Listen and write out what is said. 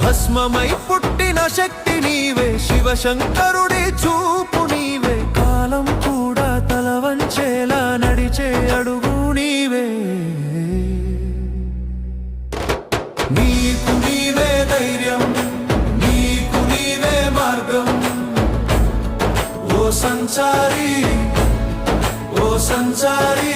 భస్మమై పుట్టిన శక్తి నీవే, శివశంకరుడి చూపు నీవే, కాలం కూడా తల వంచేలా నడిచే అడుగు నీవే. నీకు నీవే ధైర్యం, నీకు నీవే మార్గం, ఓ సంచారి, ఓ సంచారి.